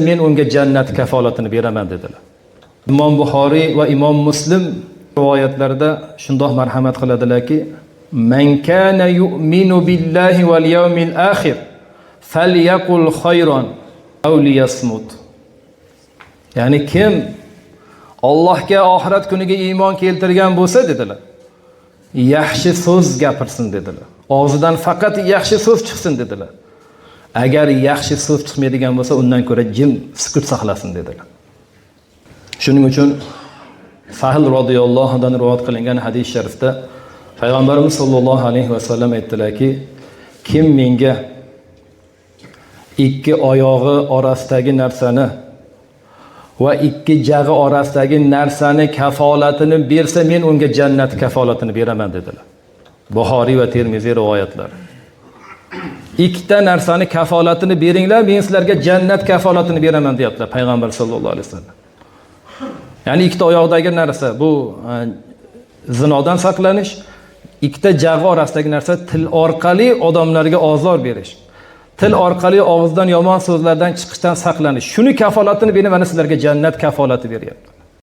men unga jannat kafolatini beraman dedilar. Imom Buxoriy va Imom Muslim rivoyatlarida shundoq marhamat qiladilarki, "Man kana yu'minu billahi wal yawmil akhir falyaqul khayran aw liyasmut." Ya'ni kim Allohga, oxirat kuniga iymon keltirgan bo'lsa dedilar, yaxshi so'z gapirsin dedilar. Og'zidan faqat yaxshi so'z chiqsin dedilar. Agar yaxshi so'z chiqmaydigan bo'lsa, undan ko'ra jim sukut saqlasin dedilar. Shuning uchun Sahl radhiyallohu anhu rivoyat qilingan hadis sharifda Payg'ambarimiz sollallohu alayhi vasallam aytdilarki, kim menga ikki oyog'i orasidagi narsani va ikki jag'i orasidagi narsani kafolatini bersa, men unga jannat kafolatini beraman dedilar. Buxoriy va Termiziy rivoyatlari. Ikkita narsani kafolatini beringlar, men sizlarga jannat kafolatini beraman deyaptilar Payg'ambar sollallohu alayhi vasallam. Ya'ni ikkita oyoqdagi narsa bu zinodan saqlanish, ikkita jag'i orasidagi narsa til orqali odamlarga ozor berish. Til orqali og'izdan yomon so'zlardan chiqishdan saqlanish. Shuni kafolatini beni mana sizlarga jannat kafolati beryapti.